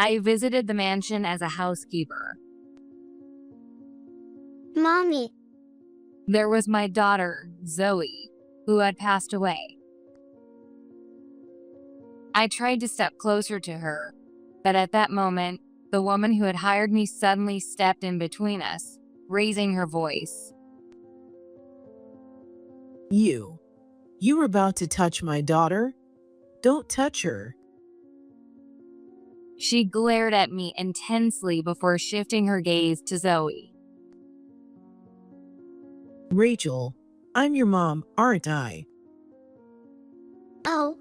I visited the mansion as a housekeeper. Mommy, There was my daughter, Zoe, who had passed away. I tried to step closer to her, but at that moment, the woman who had hired me suddenly stepped in between us, raising her voice. You were about to touch my daughter? Don't touch her. She glared at me intensely before shifting her gaze to Zoe. Rachel, I'm your mom, aren't I? oh,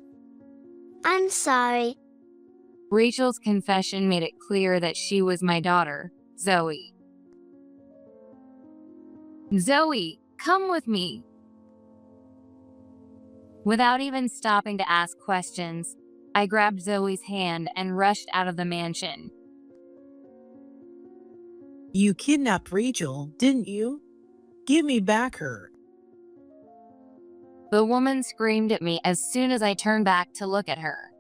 I'm sorry. Rachel's confession made it clear that she was my daughter, Zoe. Zoe, come with me. Without even stopping to ask questions, I grabbed Zoe's hand and rushed out of the mansion. You kidnapped Rachel, didn't you? Give me back her. The woman screamed at me as soon as I turned back to look at her.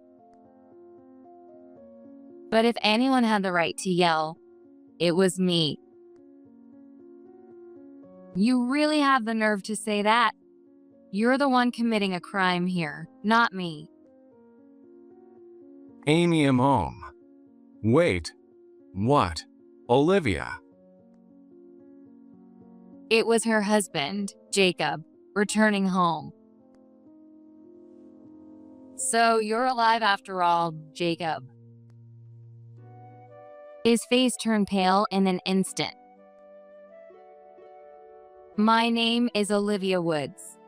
But if anyone had the right to yell, it was me. You really have the nerve to say that? You're the one committing a crime here, not me. Amy, I'm home. Wait. What? Olivia. It was her husband, Jacob, returning home. So you're alive after all, Jacob. His face turned pale in an instant. My name is Olivia Woods.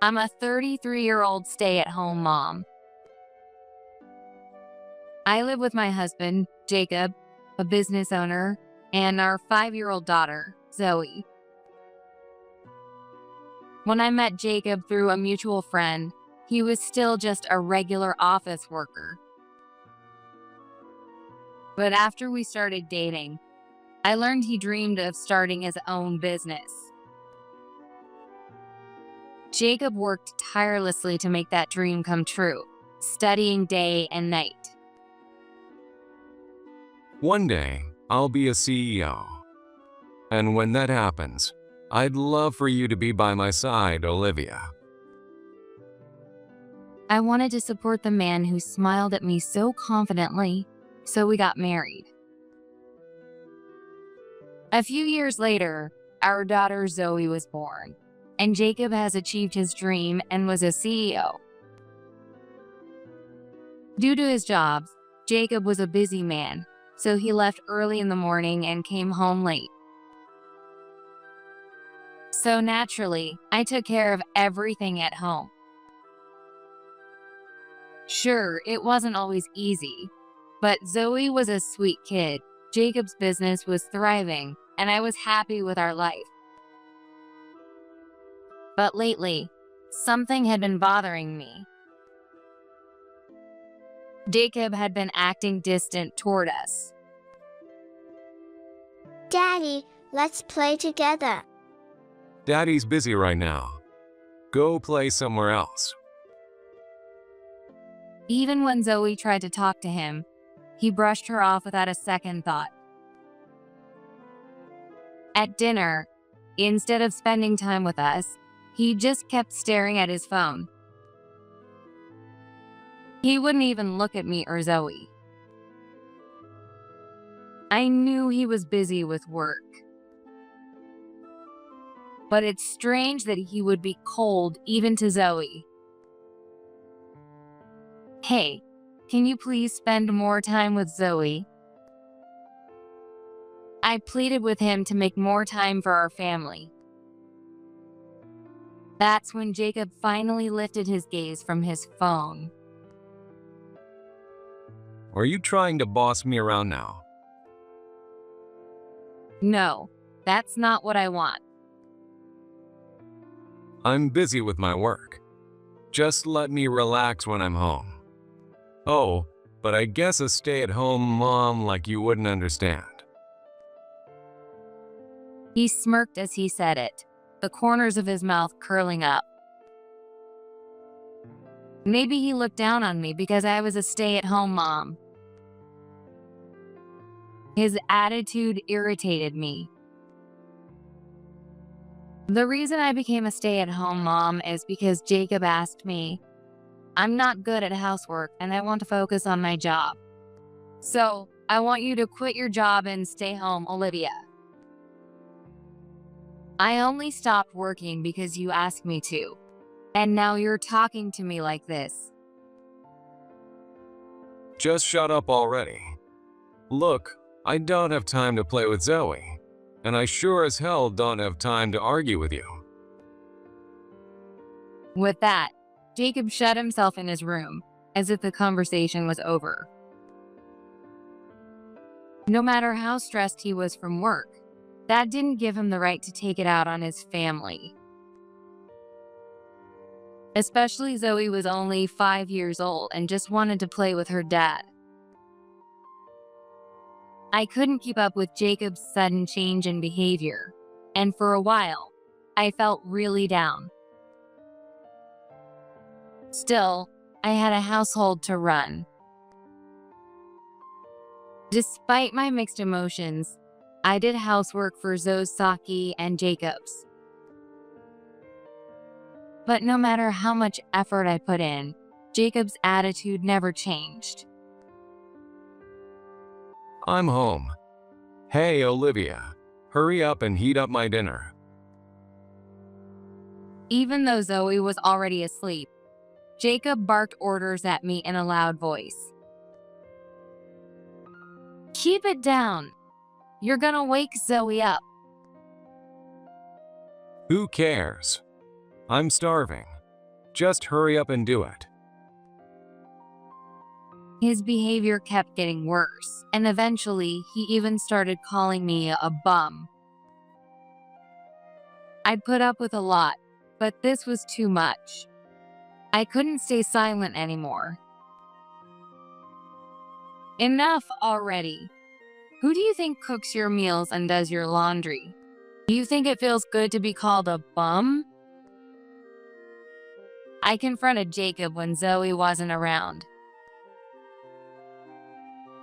I'm a 33-year-old stay-at-home mom. I live with my husband, Jacob, a business owner, and our 5-year-old daughter, Zoe. When I met Jacob through a mutual friend, he was still just a regular office worker. But after we started dating, I learned he dreamed of starting his own business. Jacob worked tirelessly to make that dream come true, studying day and night. One day, I'll be a CEO. And when that happens, I'd love for you to be by my side, Olivia. I wanted to support the man who smiled at me so confidently, so we got married. A few years later, our daughter Zoe was born, and Jacob has achieved his dream and was a CEO. Due to his jobs, Jacob was a busy man, so he left early in the morning and came home late. So naturally, I took care of everything at home. Sure, it wasn't always easy, but Zoe was a sweet kid, Jacob's business was thriving, and I was happy with our life. But lately, something had been bothering me. Jacob had been acting distant toward us. Daddy, let's play together. Daddy's busy right now. Go play somewhere else. Even when Zoe tried to talk to him, he brushed her off without a second thought. At dinner, instead of spending time with us, he just kept staring at his phone. He wouldn't even look at me or Zoe. I knew he was busy with work. But it's strange that he would be cold even to Zoe. Hey, can you please spend more time with Zoe? I pleaded with him to make more time for our family. That's when Jacob finally lifted his gaze from his phone. Are you trying to boss me around now? No, that's not what I want. I'm busy with my work. Just let me relax when I'm home. Oh, but I guess a stay-at-home mom like you wouldn't understand. He smirked as he said it, the corners of his mouth curling up. Maybe he looked down on me because I was a stay-at-home mom. His attitude irritated me. The reason I became a stay-at-home mom is because Jacob asked me. I'm not good at housework and I want to focus on my job. So, I want you to quit your job and stay home, Olivia. I only stopped working because you asked me to. And now you're talking to me like this. Just shut up already. Look, I don't have time to play with Zoe, and I sure as hell don't have time to argue with you. With that, Jacob shut himself in his room, as if the conversation was over. No matter how stressed he was from work, that didn't give him the right to take it out on his family. Especially Zoe was only 5 years old and just wanted to play with her dad. I couldn't keep up with Jacob's sudden change in behavior, and for a while, I felt really down. Still, I had a household to run. Despite my mixed emotions, I did housework for Zoe's Saki and Jacob's. But no matter how much effort I put in, Jacob's attitude never changed. I'm home. Hey, Olivia, hurry up and heat up my dinner. Even though Zoe was already asleep, Jacob barked orders at me in a loud voice. Keep it down. You're gonna wake Zoe up. Who cares? I'm starving. Just hurry up and do it. His behavior kept getting worse, and eventually he even started calling me a bum. I'd put up with a lot, but this was too much. I couldn't stay silent anymore. Enough already. Who do you think cooks your meals and does your laundry? Do you think it feels good to be called a bum? I confronted Jacob when Zoe wasn't around.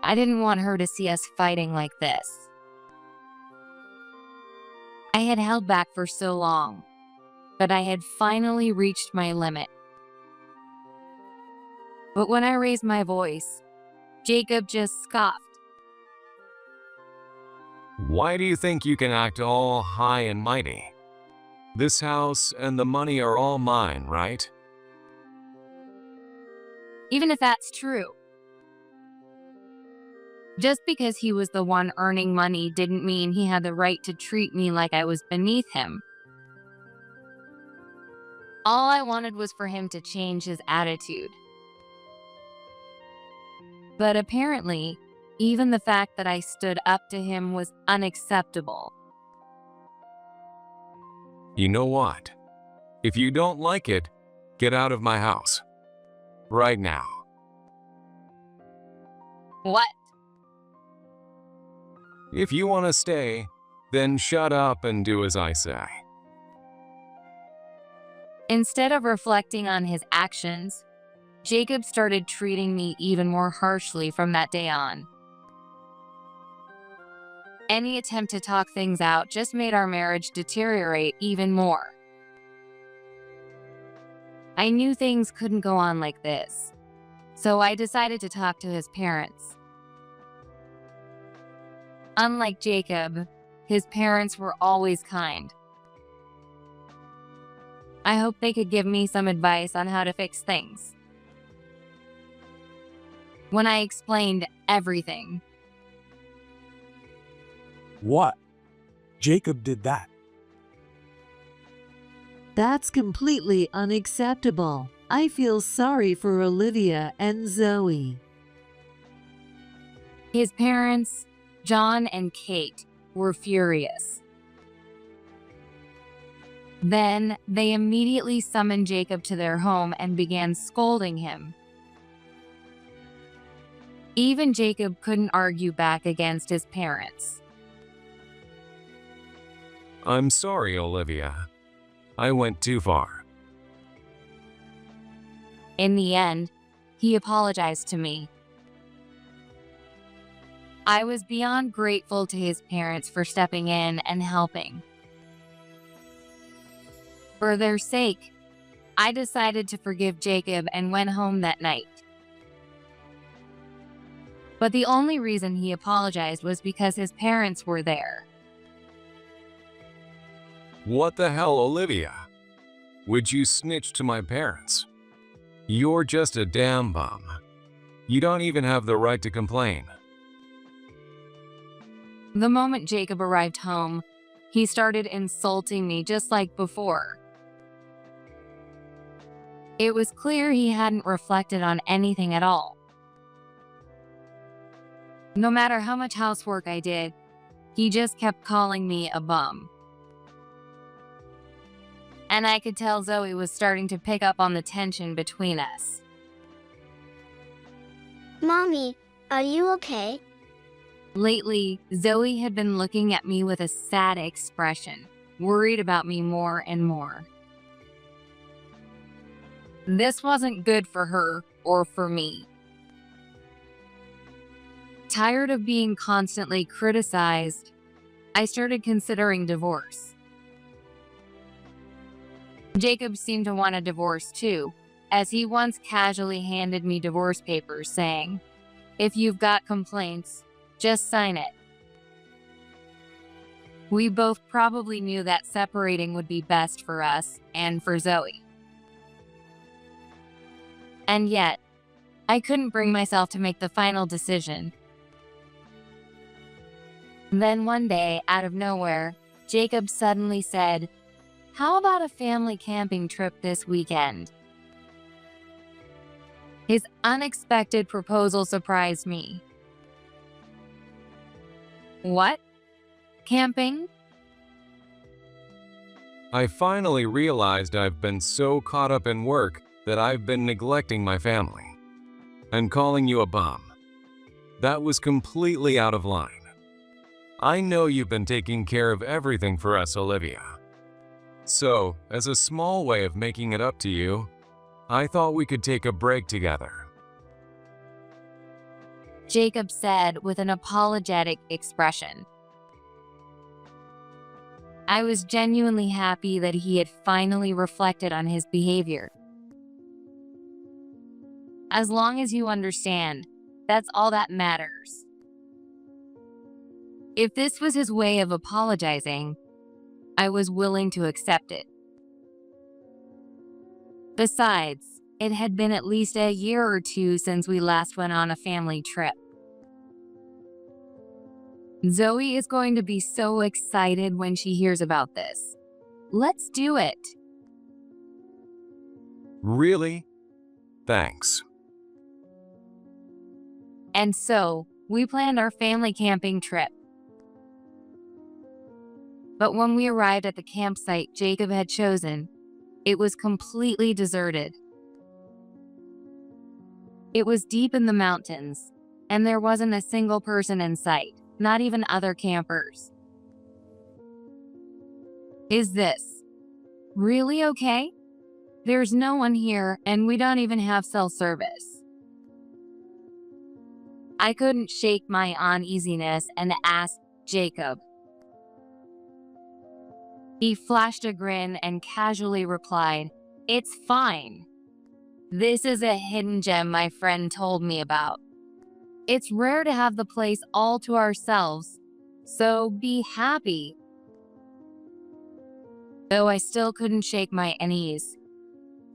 I didn't want her to see us fighting like this. I had held back for so long, but I had finally reached my limit. But when I raised my voice, Jacob just scoffed. Why do you think you can act all high and mighty? This house and the money are all mine, right? Even if that's true. Just because he was the one earning money didn't mean he had the right to treat me like I was beneath him. All I wanted was for him to change his attitude. But apparently, even the fact that I stood up to him was unacceptable. You know what? If you don't like it, get out of my house. Right now. What? If you want to stay, then shut up and do as I say. Instead of reflecting on his actions, Jacob started treating me even more harshly from that day on. Any attempt to talk things out just made our marriage deteriorate even more. I knew things couldn't go on like this, so I decided to talk to his parents. Unlike Jacob, his parents were always kind. I hoped they could give me some advice on how to fix things. When I explained everything, What? Jacob did that. That's completely unacceptable. I feel sorry for Olivia and Zoe. his parents, John and Kate, were furious. Then they immediately summoned Jacob to their home and began scolding him. Even Jacob couldn't argue back against his parents. I'm sorry, Olivia. I went too far. In the end, he apologized to me. I was beyond grateful to his parents for stepping in and helping. For their sake, I decided to forgive Jacob and went home that night. But the only reason he apologized was because his parents were there. What the hell, Olivia? Would you snitch to my parents? You're just a damn bum. You don't even have the right to complain. The moment Jacob arrived home, he started insulting me just like before. It was clear he hadn't reflected on anything at all. No matter how much housework I did, he just kept calling me a bum. And I could tell Zoe was starting to pick up on the tension between us. Mommy, are you okay? Lately, Zoe had been looking at me with a sad expression, worried about me more and more. This wasn't good for her or for me. Tired of being constantly criticized, I started considering divorce. Jacob seemed to want a divorce too, as he once casually handed me divorce papers saying, "If you've got complaints, just sign it." We both probably knew that separating would be best for us and for Zoe. And yet, I couldn't bring myself to make the final decision. Then one day, out of nowhere, Jacob suddenly said, "How about a family camping trip this weekend?" His unexpected proposal surprised me. What? Camping? I finally realized I've been so caught up in work that I've been neglecting my family. And calling you a bum. That was completely out of line. I know you've been taking care of everything for us, Olivia. So, as a small way of making it up to you, I thought we could take a break together. Jacob said with an apologetic expression. I was genuinely happy that he had finally reflected on his behavior. As long as you understand, that's all that matters. If this was his way of apologizing, I was willing to accept it. Besides, it had been at least a year or two since we last went on a family trip. Zoe is going to be so excited when she hears about this. Let's do it. Really? Thanks. And so, we planned our family camping trip. But when we arrived at the campsite Jacob had chosen, it was completely deserted. It was deep in the mountains, and there wasn't a single person in sight, not even other campers. Is this really okay? There's no one here, and we don't even have cell service. I couldn't shake my uneasiness and asked Jacob. He flashed a grin and casually replied, "It's fine. This is a hidden gem my friend told me about. It's rare to have the place all to ourselves, so be happy." Though I still couldn't shake my unease,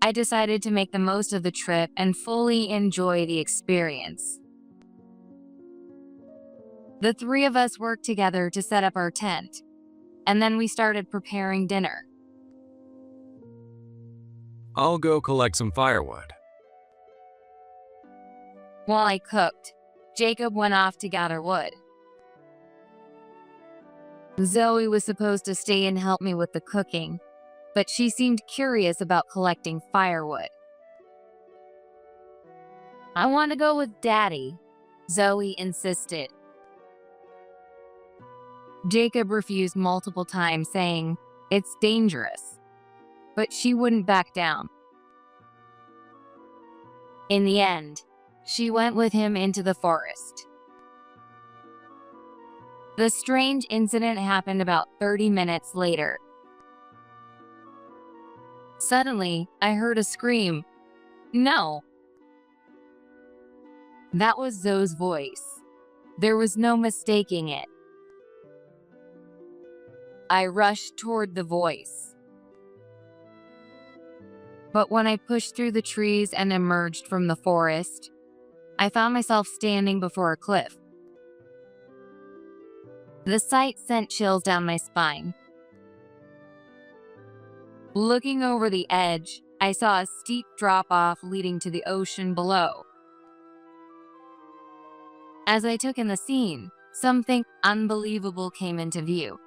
I decided to make the most of the trip and fully enjoy the experience. The three of us worked together to set up our tent, and then we started preparing dinner. I'll go collect some firewood. While I cooked, Jacob went off to gather wood. Zoe was supposed to stay and help me with the cooking, but she seemed curious about collecting firewood. "I want to go with Daddy," Zoe insisted. Jacob refused multiple times, saying, "It's dangerous." But she wouldn't back down. In the end, she went with him into the forest. The strange incident happened about 30 minutes later. Suddenly, I heard a scream. No! That was Zoe's voice. There was no mistaking it. I rushed toward the voice. But when I pushed through the trees and emerged from the forest, I found myself standing before a cliff. The sight sent chills down my spine. Looking over the edge, I saw a steep drop-off leading to the ocean below. As I took in the scene, something unbelievable came into view.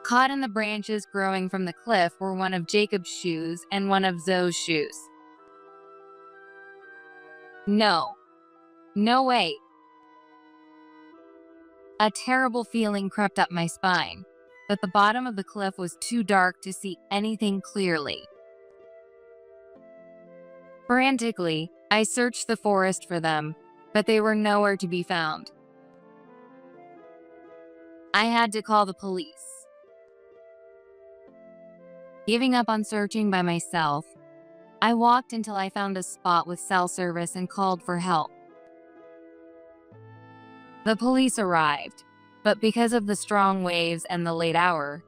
Caught in the branches growing from the cliff were one of Jacob's shoes and one of Zoe's shoes. No way. A terrible feeling crept up my spine, but the bottom of the cliff was too dark to see anything clearly. Frantically, I searched the forest for them, but they were nowhere to be found. I had to call the police. Giving up on searching by myself, I walked until I found a spot with cell service and called for help. The police arrived, but because of the strong waves and the late hour,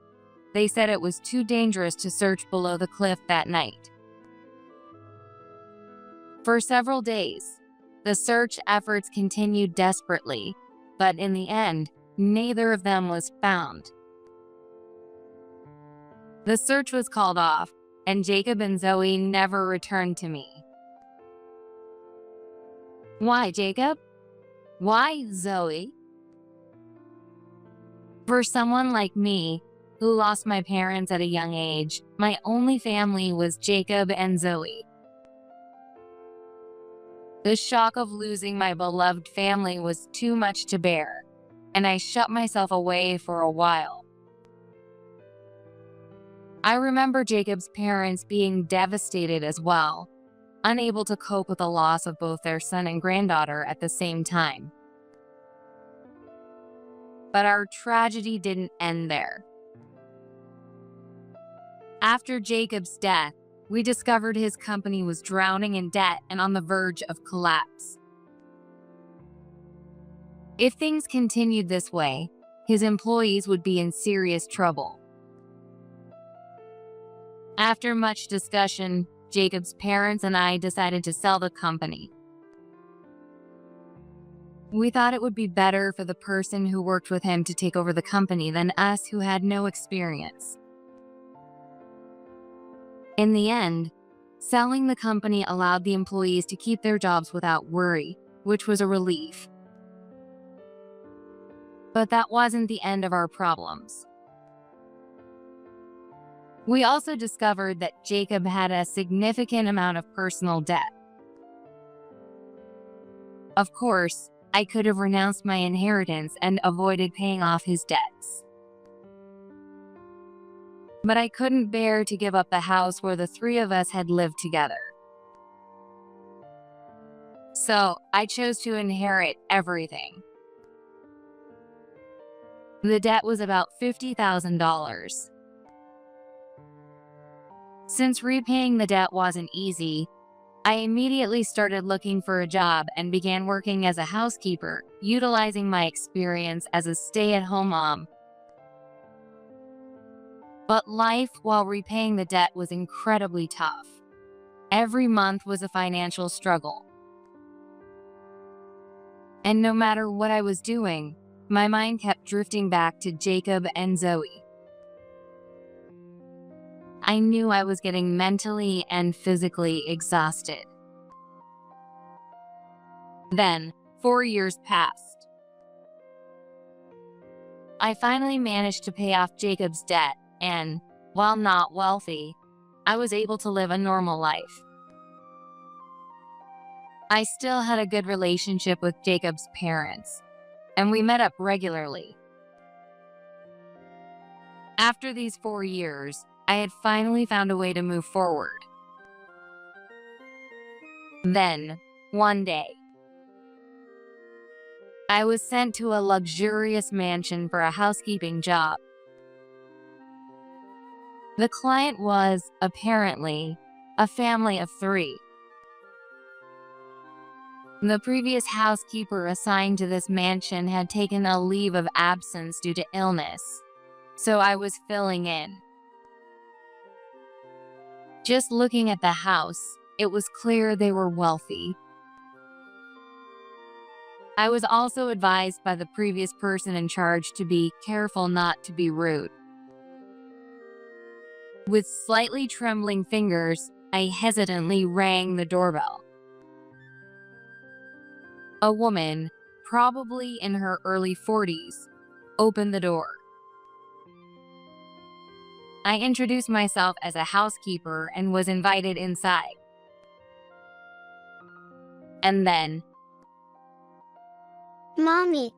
they said it was too dangerous to search below the cliff that night. For several days, the search efforts continued desperately, but in the end, neither of them was found. The search was called off, and Jacob and Zoe never returned to me. Why, Jacob? Why, Zoe? For someone like me, who lost my parents at a young age, my only family was Jacob and Zoe. The shock of losing my beloved family was too much to bear, and I shut myself away for a while. I remember Jacob's parents being devastated as well, unable to cope with the loss of both their son and granddaughter at the same time. But our tragedy didn't end there. After Jacob's death, we discovered his company was drowning in debt and on the verge of collapse. If things continued this way, his employees would be in serious trouble. After much discussion, Jacob's parents and I decided to sell the company. We thought it would be better for the person who worked with him to take over the company than us who had no experience. In the end, selling the company allowed the employees to keep their jobs without worry, which was a relief. But that wasn't the end of our problems. We also discovered that Jacob had a significant amount of personal debt. Of course, I could have renounced my inheritance and avoided paying off his debts. But I couldn't bear to give up the house where the three of us had lived together. So, I chose to inherit everything. The debt was about $50,000. Since repaying the debt wasn't easy, I immediately started looking for a job and began working as a housekeeper, utilizing my experience as a stay-at-home mom. But life while repaying the debt was incredibly tough. Every month was a financial struggle. And no matter what I was doing, my mind kept drifting back to Jacob and Zoe. I knew I was getting mentally and physically exhausted. Then, 4 years passed. I finally managed to pay off Jacob's debt, and, while not wealthy, I was able to live a normal life. I still had a good relationship with Jacob's parents, and we met up regularly. After these 4 years, I had finally found a way to move forward. Then, one day, I was sent to a luxurious mansion for a housekeeping job. The client was, apparently, a family of 3. The previous housekeeper assigned to this mansion had taken a leave of absence due to illness, so I was filling in. Just looking at the house, it was clear they were wealthy. I was also advised by the previous person in charge to be careful not to be rude. With slightly trembling fingers, I hesitantly rang the doorbell. A woman, probably in her early 40s, opened the door. I introduced myself as a housekeeper and was invited inside. And then, Mommy,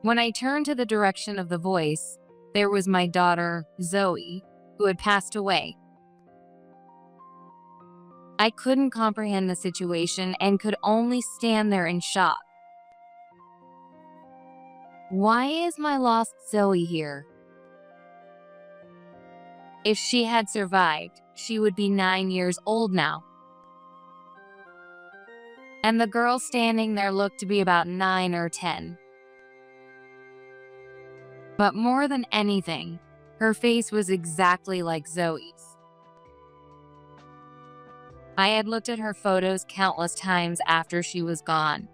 when I turned to the direction of the voice, there was my daughter, Zoe, who had passed away. I couldn't comprehend the situation and could only stand there in shock. Why is my lost Zoe here? If she had survived, she would be 9 years old now. And the girl standing there looked to be about 9 or 10. But more than anything, her face was exactly like Zoe's. I had looked at her photos countless times after she was gone.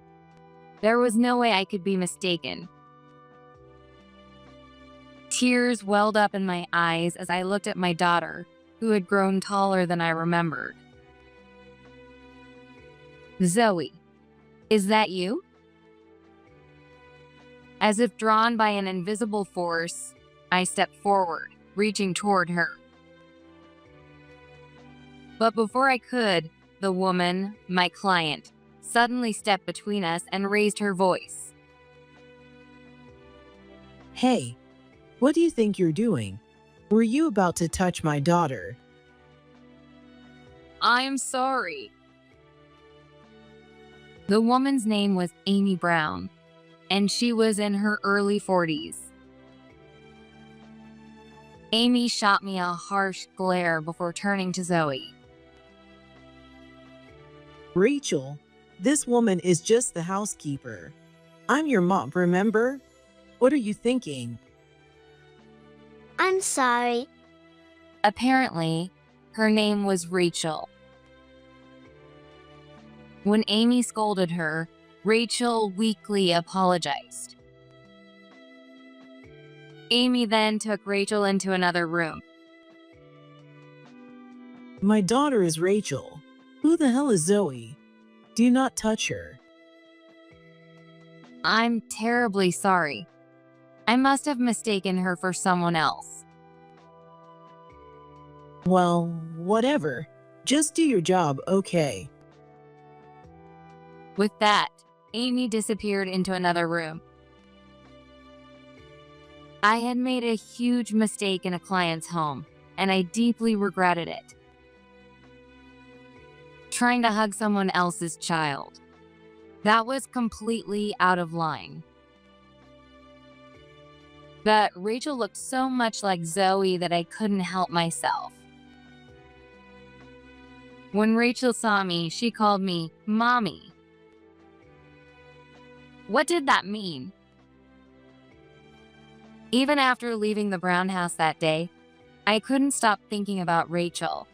There was no way I could be mistaken. Tears welled up in my eyes as I looked at my daughter, who had grown taller than I remembered. Zoe, is that you? As if drawn by an invisible force, I stepped forward, reaching toward her. But before I could, the woman, my client, suddenly stepped between us and raised her voice. Hey, what do you think you're doing? Were you about to touch my daughter? I'm sorry. The woman's name was Amy Brown, and she was in her early 40s. Amy shot me a harsh glare before turning to Zoe. Rachel, this woman is just the housekeeper. I'm your mom, remember? What are you thinking? I'm sorry. Apparently, her name was Rachel. When Amy scolded her, Rachel weakly apologized. Amy then took Rachel into another room. My daughter is Rachel. Who the hell is Zoe? Do not touch her. I'm terribly sorry. I must have mistaken her for someone else. Well, whatever. Just do your job, okay? With that, Amy disappeared into another room. I had made a huge mistake in a client's home, and I deeply regretted it. Trying to hug someone else's child. That was completely out of line. But Rachel looked so much like Zoe that I couldn't help myself. When Rachel saw me, she called me Mommy. What did that mean? Even after leaving the Brown house that day, I couldn't stop thinking about Rachel.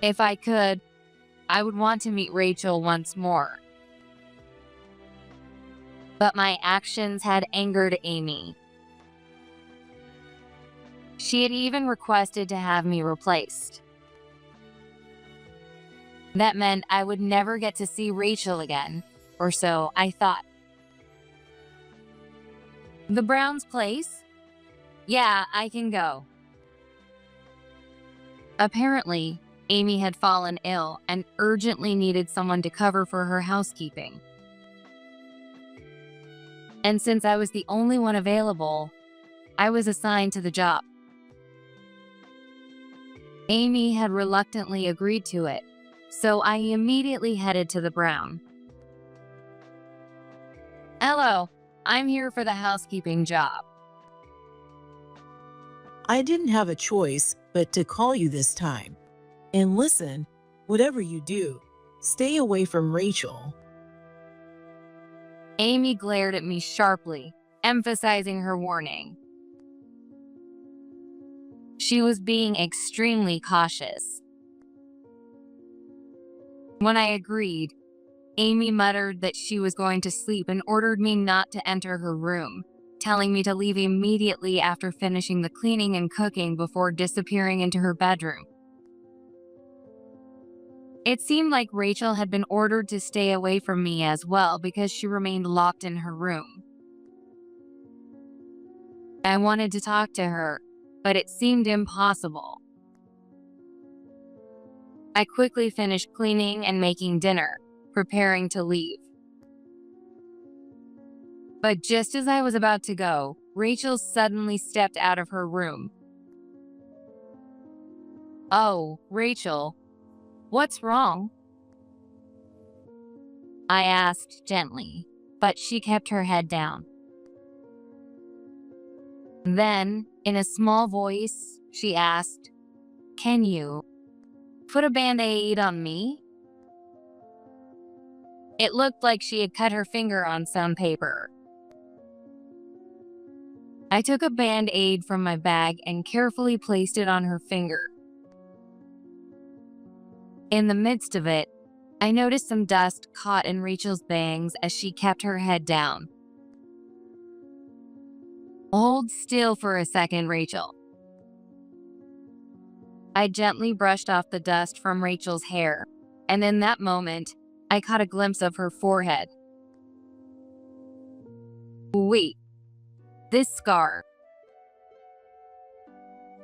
If I could, I would want to meet Rachel once more. But my actions had angered Amy. She had even requested to have me replaced. That meant I would never get to see Rachel again, or so I thought. The Browns' place? Yeah, I can go. Apparently, Amy had fallen ill and urgently needed someone to cover for her housekeeping. And since I was the only one available, I was assigned to the job. Amy had reluctantly agreed to it, so I immediately headed to the Brown. Hello, I'm here for the housekeeping job. I didn't have a choice but to call you this time. And listen, whatever you do, stay away from Rachel. Amy glared at me sharply, emphasizing her warning. She was being extremely cautious. When I agreed, Amy muttered that she was going to sleep and ordered me not to enter her room, telling me to leave immediately after finishing the cleaning and cooking before disappearing into her bedroom. It seemed like Rachel had been ordered to stay away from me as well because she remained locked in her room. I wanted to talk to her, but it seemed impossible. I quickly finished cleaning and making dinner, preparing to leave. But just as I was about to go, Rachel suddenly stepped out of her room. "Oh, Rachel, what's wrong?" I asked gently, but she kept her head down. Then, in a small voice, she asked, "Can you put a band-aid on me?" It looked like she had cut her finger on some paper. I took a band-aid from my bag and carefully placed it on her finger. In the midst of it, I noticed some dust caught in Rachel's bangs as she kept her head down. "Hold still for a second, Rachel." I gently brushed off the dust from Rachel's hair, and in that moment, I caught a glimpse of her forehead. Wait, this scar.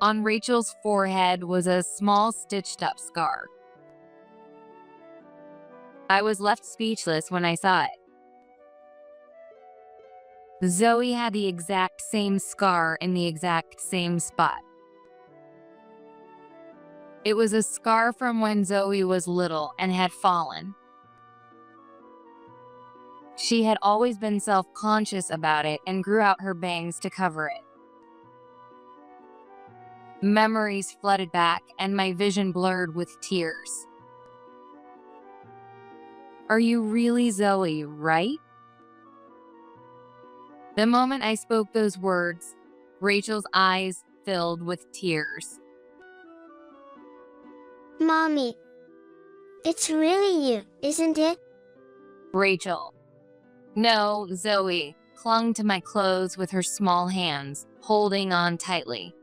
On Rachel's forehead was a small stitched-up scar. I was left speechless when I saw it. Zoe had the exact same scar in the exact same spot. It was a scar from when Zoe was little and had fallen. She had always been self-conscious about it and grew out her bangs to cover it. Memories flooded back and my vision blurred with tears. "Are you really Zoe, right?" The moment I spoke those words, Rachel's eyes filled with tears. Mommy, it's really you, isn't it? Rachel. No, Zoe clung to my clothes with her small hands, holding on tightly.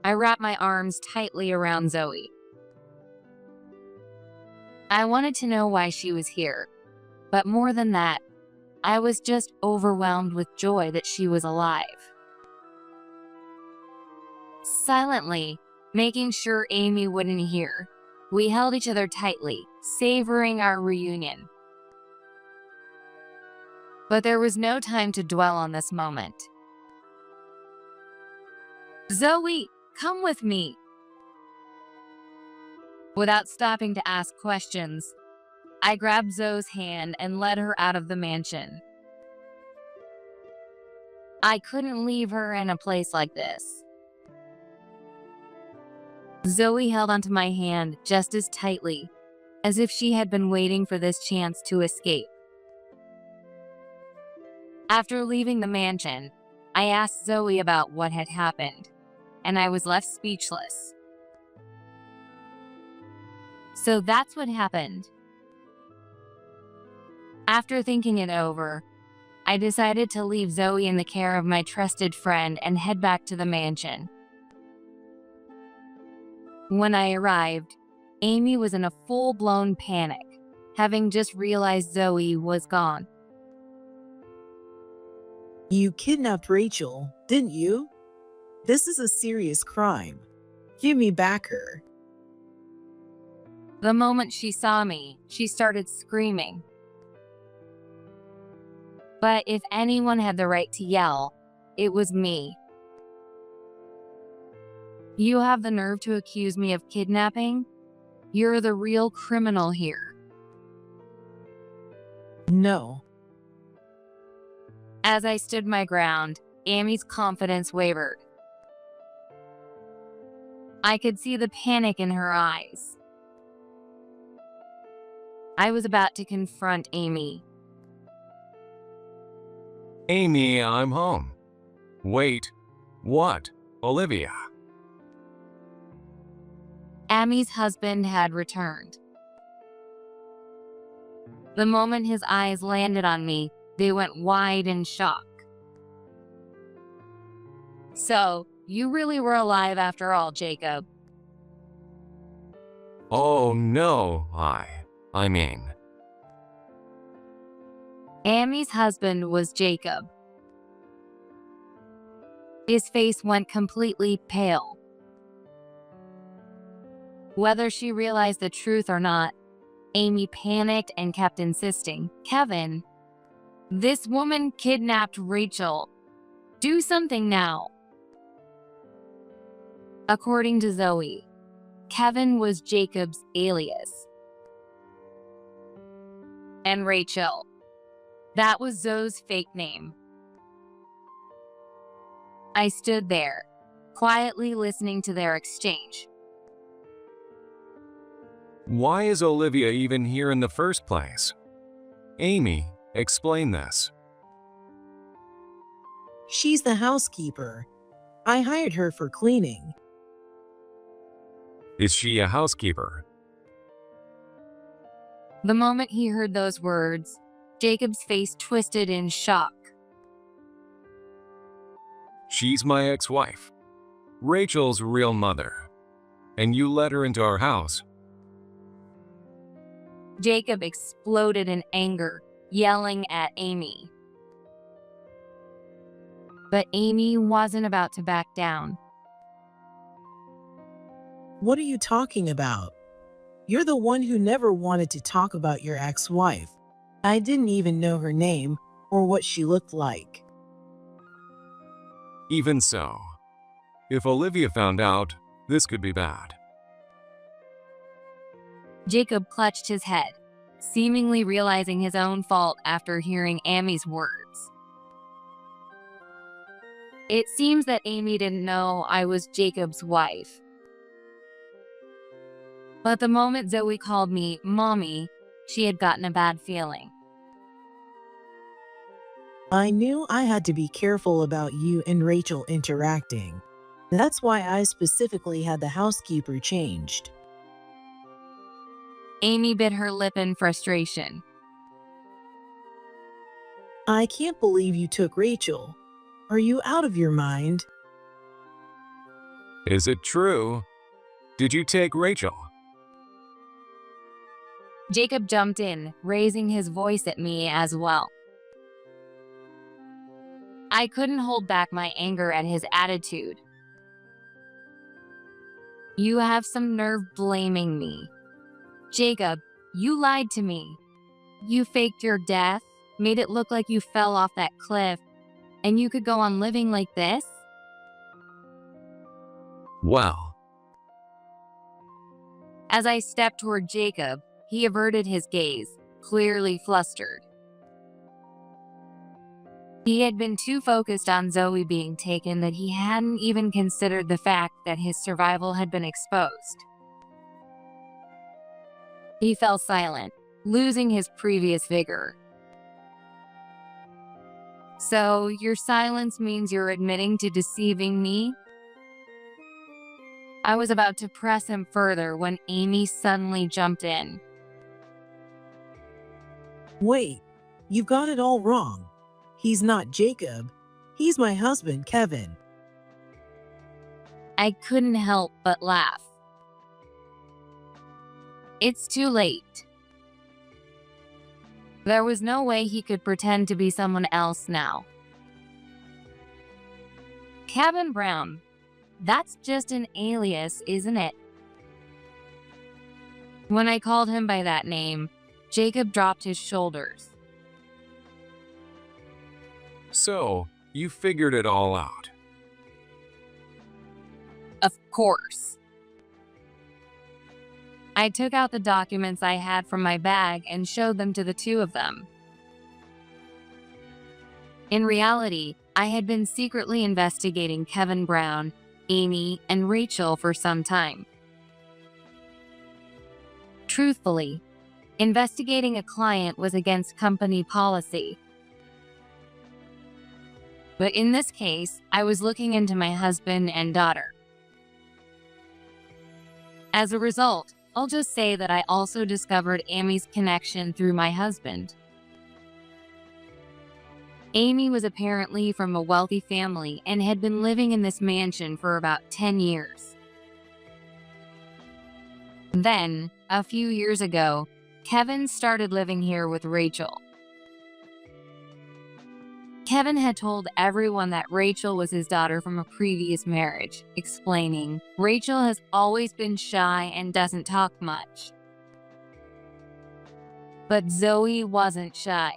I wrapped my arms tightly around Zoe. I wanted to know why she was here, but more than that, I was just overwhelmed with joy that she was alive. Silently, making sure Amy wouldn't hear, we held each other tightly, savoring our reunion. But there was no time to dwell on this moment. "Zoe, come with me." Without stopping to ask questions, I grabbed Zoe's hand and led her out of the mansion. I couldn't leave her in a place like this. Zoe held onto my hand just as tightly, as if she had been waiting for this chance to escape. After leaving the mansion, I asked Zoe about what had happened, and I was left speechless. So that's what happened. After thinking it over, I decided to leave Zoe in the care of my trusted friend and head back to the mansion. When I arrived, Amy was in a full-blown panic, having just realized Zoe was gone. You kidnapped Rachel, didn't you? This is a serious crime. Give me back her. The moment she saw me, she started screaming. But if anyone had the right to yell, it was me. "You have the nerve to accuse me of kidnapping? You're the real criminal here. No. As I stood my ground, Amy's confidence wavered. I could see the panic in her eyes. I was about to confront Amy. Amy, I'm home. Wait, what? Olivia? Amy's husband had returned. The moment his eyes landed on me, they went wide in shock. So, you really were alive after all, Jacob. Oh no, I mean, Amy's husband was Jacob. His face went completely pale. Whether she realized the truth or not, Amy panicked and kept insisting, "Kevin, this woman kidnapped Rachel. Do something now." According to Zoe, Kevin was Jacob's alias. And Rachel, that was Zoe's fake name. I stood there, quietly listening to their exchange. why is Olivia even here in the first place? Amy, explain this. She's the housekeeper. I hired her for cleaning. Is she a housekeeper? The moment he heard those words, Jacob's face twisted in shock. She's my ex-wife, Rachel's real mother. And you let her into our house. Jacob exploded in anger, yelling at Amy. But Amy wasn't about to back down. What are you talking about? You're the one who never wanted to talk about your ex-wife. I didn't even know her name or what she looked like. Even so, if Olivia found out, this could be bad. Jacob clutched his head, seemingly realizing his own fault after hearing Amy's words. It seems that Amy didn't know I was Jacob's wife. But the moment Zoe called me Mommy, she had gotten a bad feeling. I knew I had to be careful about you and Rachel interacting. That's why I specifically had the housekeeper changed. Amy bit her lip in frustration. I can't believe you took Rachel. Are you out of your mind? Is it true? Did you take Rachel? Jacob jumped in, raising his voice at me as well. I couldn't hold back my anger at his attitude. You have some nerve blaming me. Jacob, you lied to me. You faked your death, made it look like you fell off that cliff, and you could go on living like this? Well, As I stepped toward Jacob, he averted his gaze, clearly flustered. He had been too focused on Zoe being taken that he hadn't even considered the fact that his survival had been exposed. He fell silent, losing his previous vigor. So, your silence means you're admitting to deceiving me? I was about to press him further when Amy suddenly jumped in. Wait, you've got it all wrong. He's not Jacob. He's my husband, Kevin. I couldn't help but laugh. It's too late. There was no way he could pretend to be someone else now. Kevin Brown, that's just an alias, isn't it? When I called him by that name, Jacob dropped his shoulders. so you figured it all out. Of course. I took out the documents I had from my bag and showed them to the two of them. In reality, I had been secretly investigating Kevin Brown, Amy, and Rachel for some time. Truthfully, investigating a client was against company policy. But in this case, I was looking into my husband and daughter. As a result, I'll just say that I also discovered Amy's connection through my husband. Amy was apparently from a wealthy family and had been living in this mansion for about 10 years. Then, a few years ago, Kevin started living here with Rachel. Kevin had told everyone that Rachel was his daughter from a previous marriage, explaining, "Rachel has always been shy and doesn't talk much." But Zoe wasn't shy.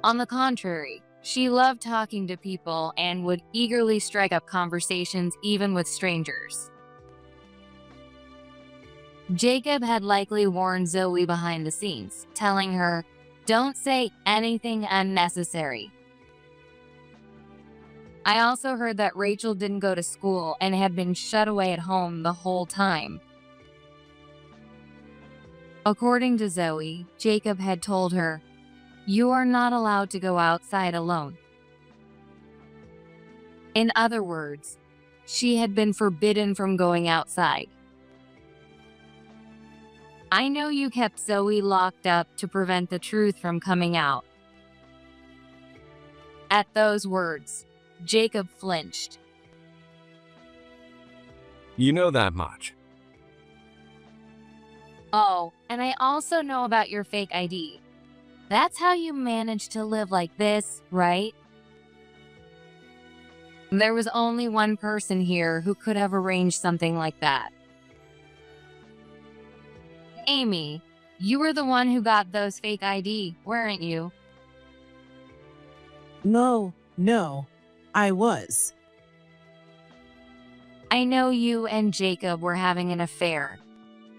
On the contrary, she loved talking to people and would eagerly strike up conversations even with strangers. Jacob had likely warned Zoe behind the scenes, telling her, "Don't say anything unnecessary." I also heard that Rachel didn't go to school and had been shut away at home the whole time. According to Zoe, Jacob had told her, "You are not allowed to go outside alone." In other words, she had been forbidden from going outside. "I know you kept Zoe locked up to prevent the truth from coming out." At those words, Jacob flinched. You know that much. "Oh, and I also know about your fake ID. That's how you managed to live like this, right?" There was only one person here who could have arranged something like that. "Amy, you were the one who got those fake ID, weren't you?" No, I was. "I know you and Jacob were having an affair.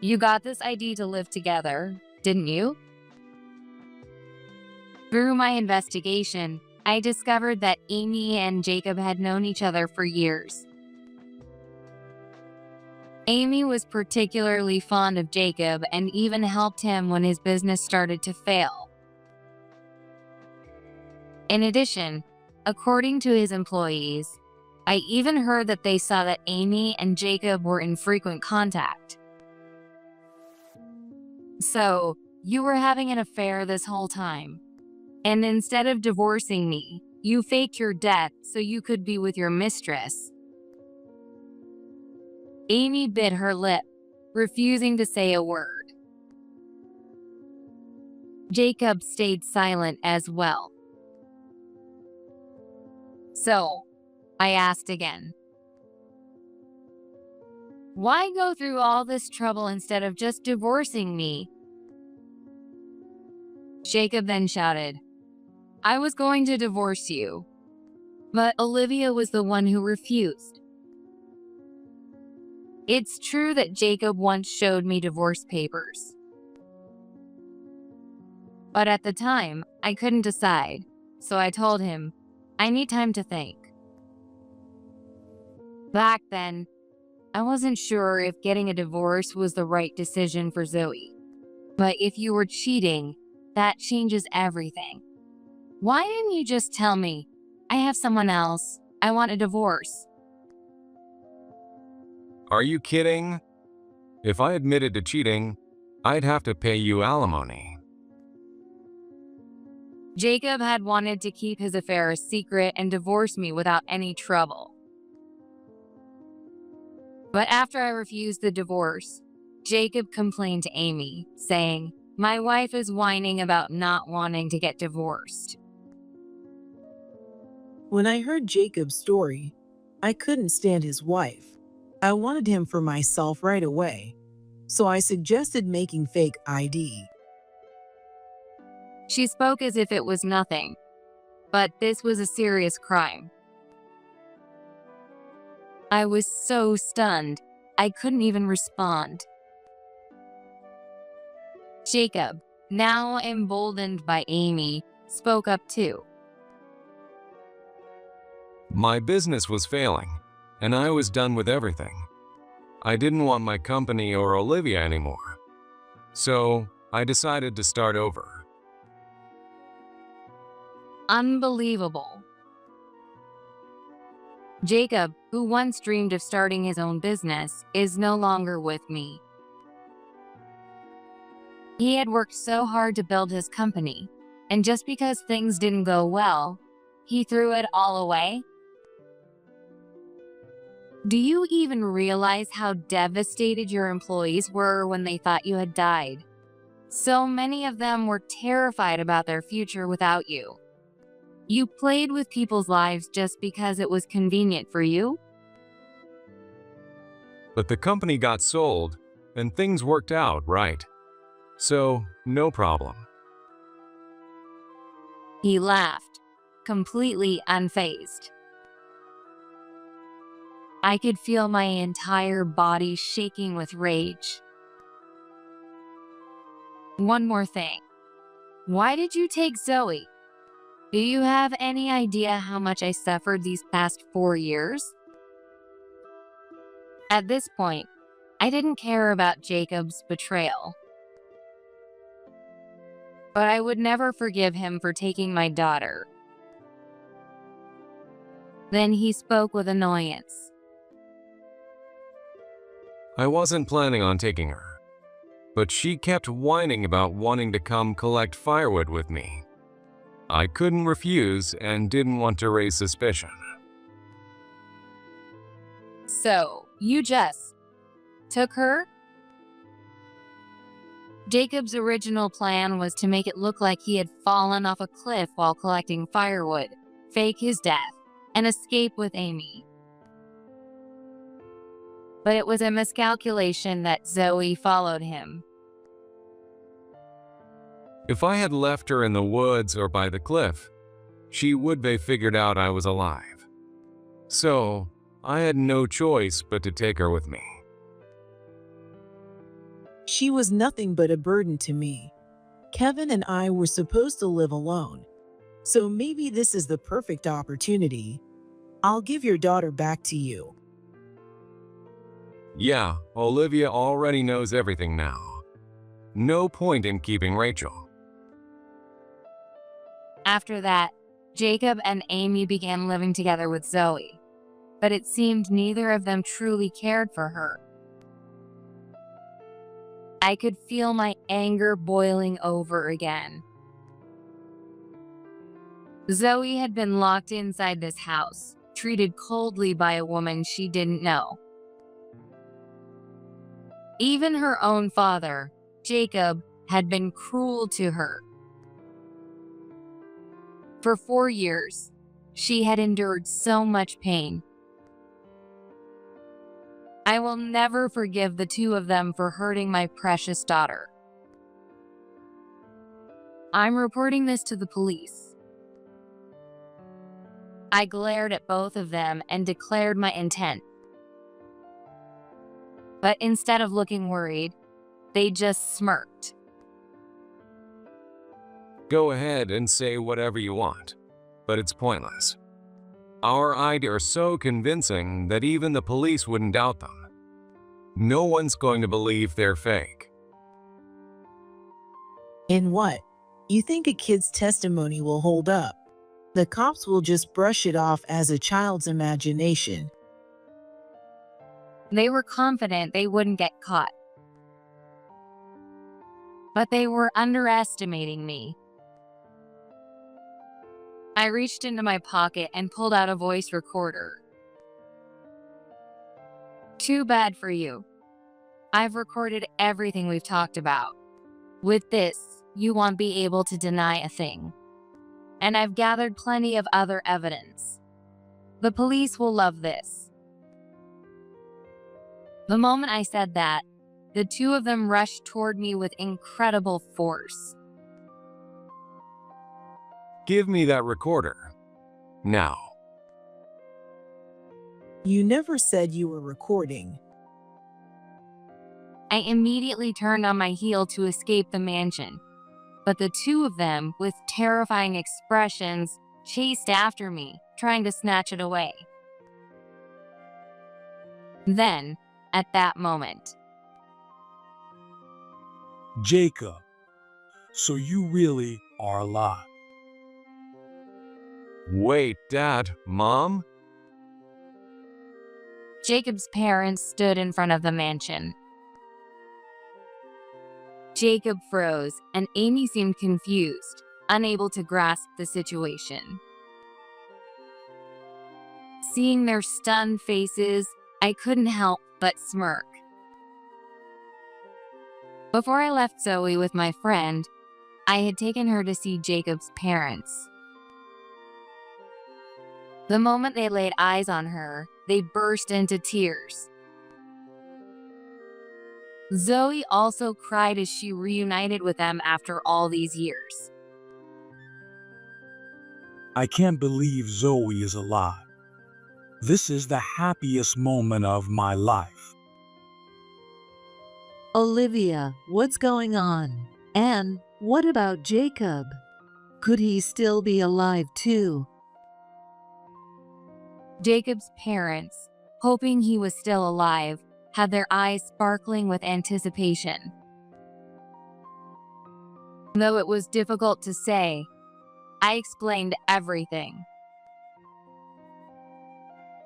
You got this ID to live together, didn't you?" Through my investigation, I discovered that Amy and Jacob had known each other for years. Amy was particularly fond of Jacob and even helped him when his business started to fail. In addition, according to his employees, I even heard that they saw that Amy and Jacob were in frequent contact. "So, you were having an affair this whole time. And instead of divorcing me, you faked your death so you could be with your mistress." Amy bit her lip, refusing to say a word. Jacob stayed silent as well. "So," I asked again, "why go through all this trouble instead of just divorcing me?" Jacob then shouted, "I was going to divorce you, but Olivia was the one who refused." It's true that Jacob once showed me divorce papers. But at the time, I couldn't decide, so I told him, "I need time to think." Back then, I wasn't sure if getting a divorce was the right decision for Zoe. But if you were cheating, that changes everything. Why didn't you just tell me, "I have someone else, I want a divorce"? Are you kidding? If I admitted to cheating, I'd have to pay you alimony. Jacob had wanted to keep his affair a secret and divorce me without any trouble. But after I refused the divorce, Jacob complained to Amy, saying, "My wife is whining about not wanting to get divorced." When I heard Jacob's story, I couldn't stand his wife. I wanted him for myself right away, so I suggested making fake ID. She spoke as if it was nothing, but this was a serious crime. I was so stunned, I couldn't even respond. Jacob, now emboldened by Amy, spoke up too. My business was failing, and I was done with everything. I didn't want my company or Olivia anymore. So, I decided to start over. Unbelievable. Jacob, who once dreamed of starting his own business, is no longer with me. He had worked so hard to build his company, and just because things didn't go well, he threw it all away? Do you even realize how devastated your employees were when they thought you had died? So many of them were terrified about their future without you. You played with people's lives just because it was convenient for you? But the company got sold, and things worked out, right? So, no problem. He laughed, completely unfazed. I could feel my entire body shaking with rage. One more thing. Why did you take Zoe? Do you have any idea how much I suffered these past 4 years? At this point, I didn't care about Jacob's betrayal. But I would never forgive him for taking my daughter. Then he spoke with annoyance. I wasn't planning on taking her, but she kept whining about wanting to come collect firewood with me. I couldn't refuse and didn't want to raise suspicion. So, you just took her? Jacob's original plan was to make it look like he had fallen off a cliff while collecting firewood, fake his death, and escape with Amy. But it was a miscalculation that Zoe followed him. If I had left her in the woods or by the cliff, she would have figured out I was alive. So, I had no choice but to take her with me. She was nothing but a burden to me. Kevin and I were supposed to live alone. So maybe this is the perfect opportunity. I'll give your daughter back to you. Yeah, Olivia already knows everything now. No point in keeping Rachel. After that, Jacob and Amy began living together with Zoe, but it seemed neither of them truly cared for her. I could feel my anger boiling over again. Zoe had been locked inside this house, treated coldly by a woman she didn't know. Even her own father, Jacob, had been cruel to her. For 4 years, she had endured so much pain. I will never forgive the two of them for hurting my precious daughter. I'm reporting this to the police. I glared at both of them and declared my intent. But instead of looking worried, they just smirked. Go ahead and say whatever you want, but it's pointless. Our ideas are so convincing that even the police wouldn't doubt them. No one's going to believe they're fake. In what? You think a kid's testimony will hold up? The cops will just brush it off as a child's imagination. They were confident they wouldn't get caught. But they were underestimating me. I reached into my pocket and pulled out a voice recorder. Too bad for you. I've recorded everything we've talked about. With this, you won't be able to deny a thing. And I've gathered plenty of other evidence. The police will love this. The moment I said that, the two of them rushed toward me with incredible force. Give me that recorder. Now. You never said you were recording. I immediately turned on my heel to escape the mansion, but the two of them, with terrifying expressions, chased after me, trying to snatch it away. Then, at that moment, Jacob, so you really are alive. Wait, Dad, Mom? Jacob's parents stood in front of the mansion. Jacob froze, and Amy seemed confused, unable to grasp the situation. Seeing their stunned faces, I couldn't help but smirk. Before I left Zoe with my friend, I had taken her to see Jacob's parents. The moment they laid eyes on her, they burst into tears. Zoe also cried as she reunited with them after all these years. I can't believe Zoe is alive. This is the happiest moment of my life. Olivia, what's going on? And what about Jacob? Could he still be alive too? Jacob's parents, hoping he was still alive, had their eyes sparkling with anticipation. Though it was difficult to say, I explained everything.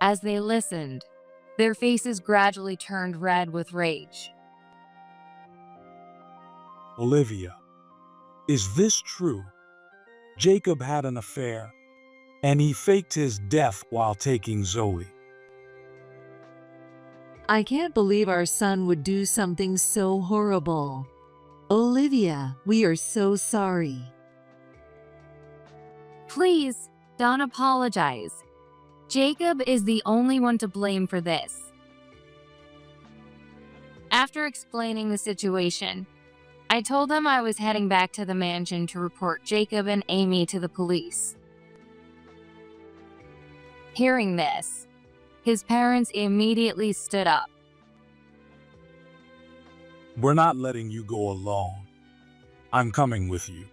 As they listened, their faces gradually turned red with rage. Olivia, is this true? Jacob had an affair, and he faked his death while taking Zoe. I can't believe our son would do something so horrible. Olivia, we are so sorry. Please, don't apologize. Jacob is the only one to blame for this. After explaining the situation, I told them I was heading back to the mansion to report Jacob and Amy to the police. Hearing this, his parents immediately stood up. We're not letting you go alone. I'm coming with you.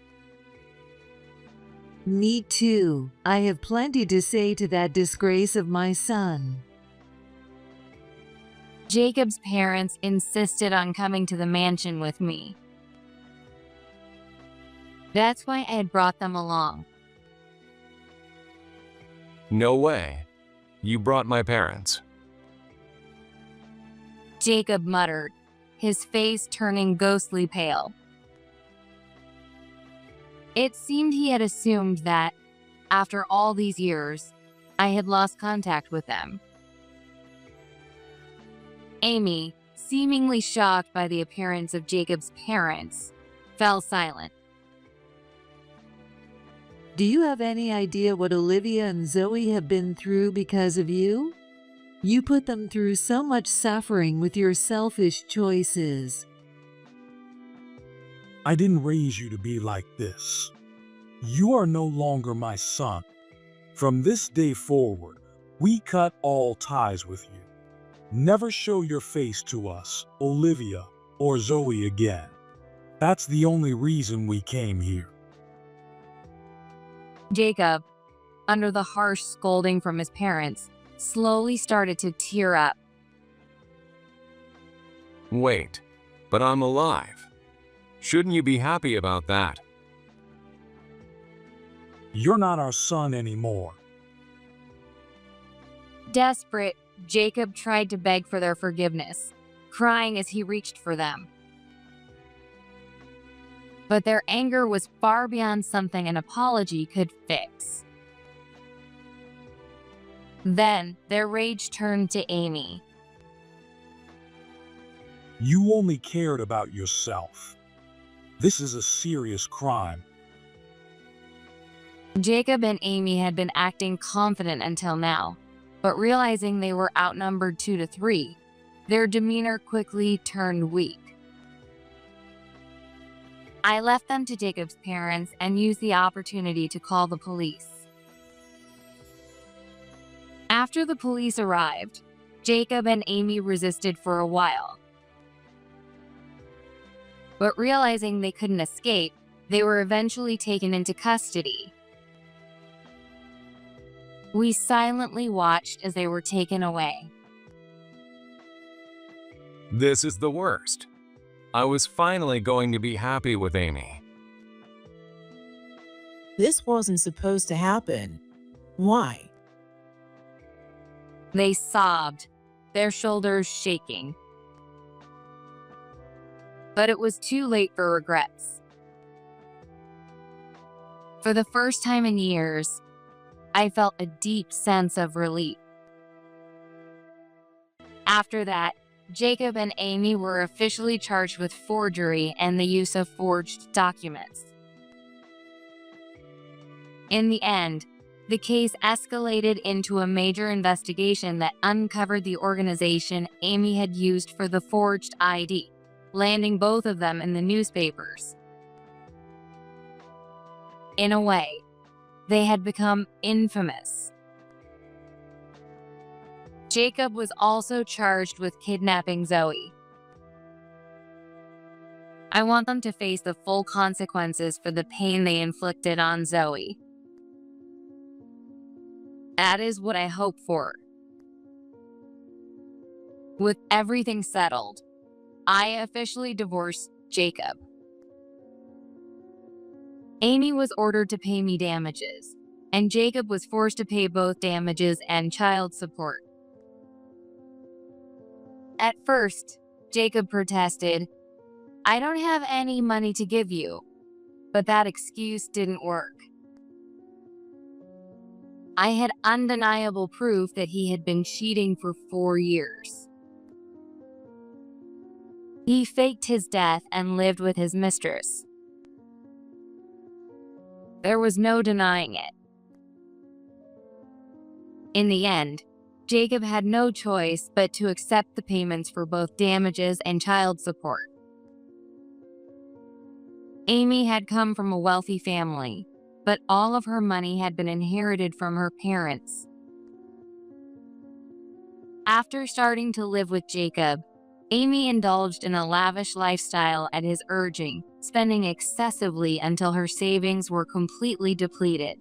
Me too. I have plenty to say to that disgrace of my son. Jacob's parents insisted on coming to the mansion with me. That's why I had brought them along. No way. You brought my parents. Jacob muttered, his face turning ghostly pale. It seemed he had assumed that, after all these years, I had lost contact with them. Amy, seemingly shocked by the appearance of Jacob's parents, fell silent. Do you have any idea what Olivia and Zoe have been through because of you? You put them through so much suffering with your selfish choices. I didn't raise you to be like this. You are no longer my son. From this day forward, we cut all ties with you. Never show your face to us, Olivia, or Zoe again. That's the only reason we came here. Jacob, under the harsh scolding from his parents, slowly started to tear up. Wait, but I'm alive. Shouldn't you be happy about that? You're not our son anymore. Desperate, Jacob tried to beg for their forgiveness, crying as he reached for them. But their anger was far beyond something an apology could fix. Then, their rage turned to Amy. You only cared about yourself. This is a serious crime. Jacob and Amy had been acting confident until now, but realizing they were outnumbered 2 to 3, their demeanor quickly turned weak. I left them to Jacob's parents and used the opportunity to call the police. After the police arrived, Jacob and Amy resisted for a while. but realizing they couldn't escape, they were eventually taken into custody. We silently watched as they were taken away. This is the worst. I was finally going to be happy with Amy. This wasn't supposed to happen. Why? They sobbed, their shoulders shaking. But it was too late for regrets. For the first time in years, I felt a deep sense of relief. After that, Jacob and Amy were officially charged with forgery and the use of forged documents. In the end, the case escalated into a major investigation that uncovered the organization Amy had used for the forged ID, landing both of them in the newspapers. In a way, they had become infamous. Jacob was also charged with kidnapping Zoe. I want them to face the full consequences for the pain they inflicted on Zoe. That is what I hope for. With everything settled, I officially divorced Jacob. Amy was ordered to pay me damages, and Jacob was forced to pay both damages and child support. At first, Jacob protested, "I don't have any money to give you," but that excuse didn't work. I had undeniable proof that he had been cheating for 4 years. He faked his death and lived with his mistress. There was no denying it. In the end, Jacob had no choice but to accept the payments for both damages and child support. Amy had come from a wealthy family, but all of her money had been inherited from her parents. After starting to live with Jacob, Amy indulged in a lavish lifestyle at his urging, spending excessively until her savings were completely depleted.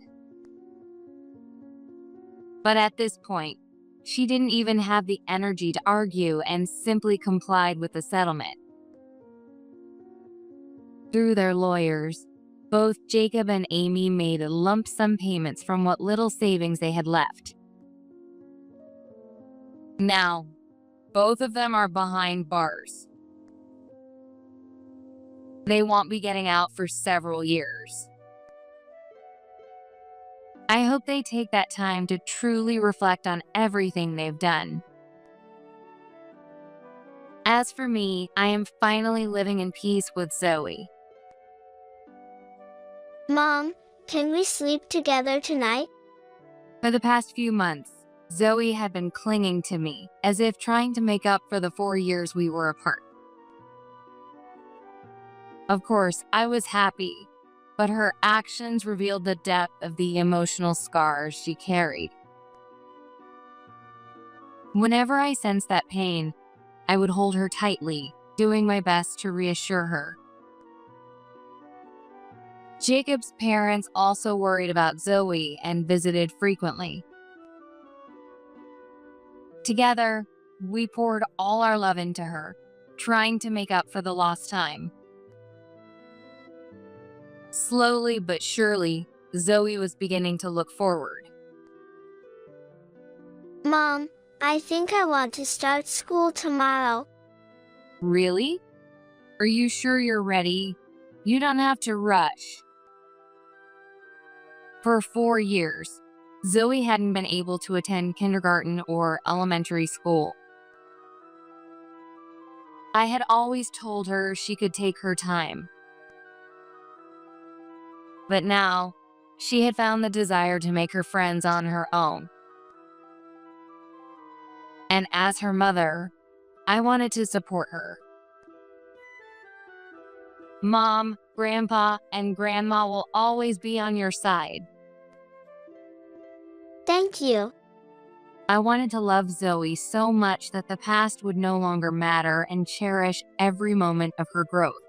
But at this point, she didn't even have the energy to argue and simply complied with the settlement. Through their lawyers, both Jacob and Amy made lump sum payments from what little savings they had left. Now, both of them are behind bars. They won't be getting out for several years. I hope they take that time to truly reflect on everything they've done. As for me, I am finally living in peace with Zoe. Mom, can we sleep together tonight? For the past few months, Zoe had been clinging to me, as if trying to make up for the 4 years we were apart. Of course, I was happy, but her actions revealed the depth of the emotional scars she carried. Whenever I sensed that pain, I would hold her tightly, doing my best to reassure her. Jacob's parents also worried about Zoe and visited frequently. Together, we poured all our love into her, trying to make up for the lost time. Slowly but surely, Zoe was beginning to look forward. Mom, I think I want to start school tomorrow. Really? Are you sure you're ready? You don't have to rush. For 4 years, Zoe hadn't been able to attend kindergarten or elementary school. I had always told her she could take her time. But now, she had found the desire to make her friends on her own. And as her mother, I wanted to support her. Mom, Grandpa, and Grandma will always be on your side. Thank you. I wanted to love Zoe so much that the past would no longer matter and cherish every moment of her growth.